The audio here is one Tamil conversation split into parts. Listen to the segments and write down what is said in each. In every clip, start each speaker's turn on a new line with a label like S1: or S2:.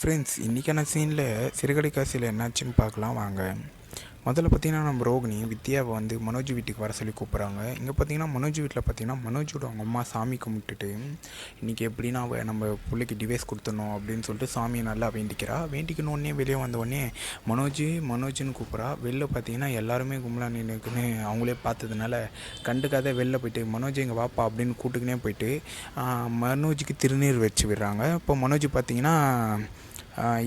S1: ஃப்ரெண்ட்ஸ், இன்றைக்கான சீனில் சிறுகதை காசியில் என்னாச்சுன்னு பார்க்கலாம் வாங்க. முதல்ல பார்த்தீங்கன்னா நம்ம ரோகிணி வித்யாவை வந்து மனோஜ் வீட்டுக்கு வர சொல்லி கூப்பிட்றாங்க. இங்கே பார்த்தீங்கன்னா மனோஜ் வீட்டில் பார்த்தீங்கன்னா மனோஜோட அவங்க அம்மா சாமி கும்பிட்டுட்டு இன்றைக்கி எப்படின்னா நம்ம பிள்ளைக்கு டிவைஸ் கொடுத்துடணும் அப்படின்னு சொல்லிட்டு சாமியை நல்லா வேண்டிக்கணுன்னே வெளியே வந்தோடனே மனோஜ்னு கூப்பிட்றா. வெளில பார்த்தீங்கன்னா எல்லாருமே கும்பலா நின்றுக்குன்னு அவங்களே பார்த்ததுனால கண்டுக்காத வெளில போயிட்டு மனோஜ் இங்கே வாப்பா அப்படின்னு கூட்டுக்குனே போயிட்டு மனோஜுக்கு திருநீர் வச்சு விடுறாங்க. இப்போ மனோஜ் பார்த்தீங்கன்னா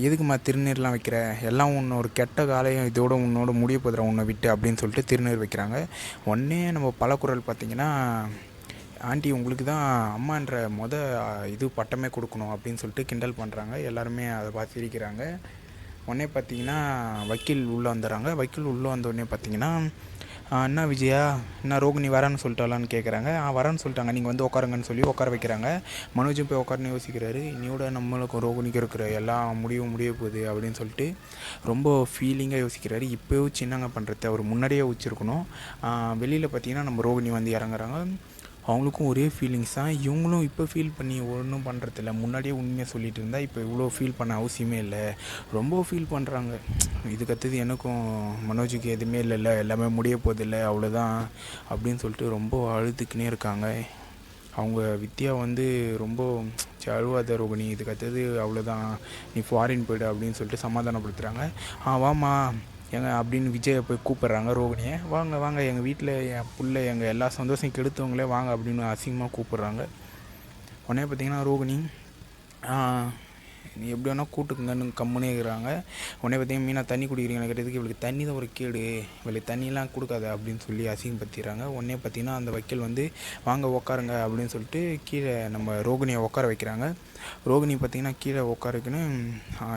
S1: எதுக்குமா திருநீர்லாம் வைக்கிற, எல்லாம் உன்னோட கெட்ட காலையும் இதோட உன்னோட முடிய போதுற உன்னை விட்டு அப்படின்னு சொல்லிட்டு திருநீர் வைக்கிறாங்க. உடனே நம்ம பலக்குரல் பார்த்திங்கன்னா, ஆண்டி உங்களுக்கு தான் அம்மான்ற இது பட்டமே கொடுக்கணும் அப்படின்னு சொல்லிட்டு கிண்டல் பண்ணுறாங்க. எல்லாருமே அதை பார்த்து சிரிக்கிறாங்க. உடனே பார்த்திங்கன்னா வக்கீல் உள்ளே வந்துடுறாங்க. வக்கீல் உள்ளே வந்தோடனே பார்த்திங்கன்னா, என்ன விஜயா, என்ன ரோகிணி வரான்னு சொல்லிட்டாலான்னு கேட்குறாங்க. வரேன்னு சொல்லிட்டாங்க, நீங்கள் வந்து உட்காருங்கன்னு சொல்லி உட்கார வைக்கிறாங்க. மனோஜும் போய் உட்காருன்னு யோசிக்கிறாரு. இன்னையோட நம்மளுக்கும் ரோகிணிக்கு இருக்கிற எல்லாம் முடிய போகுது அப்படின்னு சொல்லிட்டு ரொம்ப ஃபீலிங்காக யோசிக்கிறாரு. இப்போயும் சின்னங்க பண்ணுறது அவர் முன்னாடியே வச்சுருக்கணும். வெளியில் பார்த்தீங்கன்னா நம்ம ரோகிணி வந்து இறங்குறாங்க. அவங்களுக்கும் ஒரே ஃபீலிங்ஸ் தான். இவங்களும் இப்போ ஃபீல் பண்ணி ஒன்றும் பண்ணுறதில்ல. முன்னாடியே உண்மையாக சொல்லிகிட்டு இருந்தால் இப்போ இவ்வளோ ஃபீல் பண்ண அவசியமே இல்லை. ரொம்ப ஃபீல் பண்ணுறாங்க. இதுக்கடுத்தது எனக்கும் மனோஜுக்கு எதுவுமே இல்லைல்ல, எல்லாமே முடிய போதில்லை, அவ்வளோதான் அப்படின்னு சொல்லிட்டு ரொம்ப அழுதுக்குன்னே இருக்காங்க. அவங்க வித்யா வந்து ரொம்ப அழுவாத ரோகிணி, இதுக்கடுத்தது அவ்வளோதான், நீ ஃபாரின் போய்டு அப்படின்னு சொல்லிட்டு சமாதானப்படுத்துகிறாங்க. வாமா எங்க அப்படின்னு விஜயை போய் கூப்பிட்றாங்க ரோகிணியை. வாங்க வாங்க, எங்கள் வீட்டில் என் பிள்ளை எங்கள் எல்லா சந்தோஷம் கெடுத்தவங்களே வாங்க அப்படின்னு அசிங்கமாக கூப்பிட்றாங்க. உடனே பார்த்திங்கன்னா ரோகிணி நீ எப்படி வேணால் கூட்டுக்குங்கன்னு கம்முனே இருக்கிறாங்க. உடனே பார்த்திங்கன்னா மீனா தண்ணி குடிக்கிறீங்க கேட்டதுக்கு இவளுக்கு தண்ணி தான் ஒரு கேடு, இவளுக்கு தண்ணியெலாம் கொடுக்காத அப்படின்னு சொல்லி அசிங்கப்படுத்திடுறாங்க. உடனே பார்த்திங்கன்னா அந்த வக்கீல் வந்து வாங்க உட்காருங்க அப்படின்னு சொல்லிட்டு கீழே நம்ம ரோகிணியை உட்கார வைக்கிறாங்க. ரோகிணி பார்த்திங்கன்னா கீழே உட்காருக்குன்னு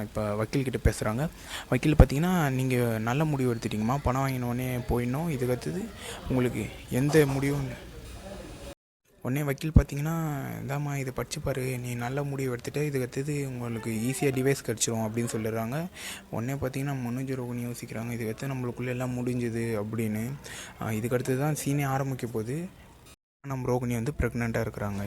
S1: இப்போ வக்கீல்கிட்ட பேசுகிறாங்க. வக்கீல் பார்த்திங்கன்னா நீங்கள் நல்ல முடிவு எடுத்துட்டிங்கம்மா, பணம் வாங்கினோடனே போயிடணும், இதுக்கடுத்தது உங்களுக்கு எந்த முடிவும். உடனே வக்கீல் பார்த்தீங்கன்னா, இந்தாம்மா இதை படிச்சுப்பாரு, நீ நல்ல முடிவு எடுத்துகிட்டு இதுக்கடுத்தது உங்களுக்கு ஈஸியாக டிவைஸ் கிடச்சிரும் அப்படின்னு சொல்லிடுறாங்க. உடனே பார்த்தீங்கன்னா மனோஜ் ரோகிணி யோசிக்கிறாங்க, இதுக்கடுத்து நம்மளுக்குள்ளே எல்லாம் முடிஞ்சுது அப்படின்னு. இதுக்கடுத்து தான் சீனே ஆரம்பிக்க போகுது. நம்ம ரோகிணி வந்து ப்ரெக்னெண்ட்டாக இருக்கிறாங்க.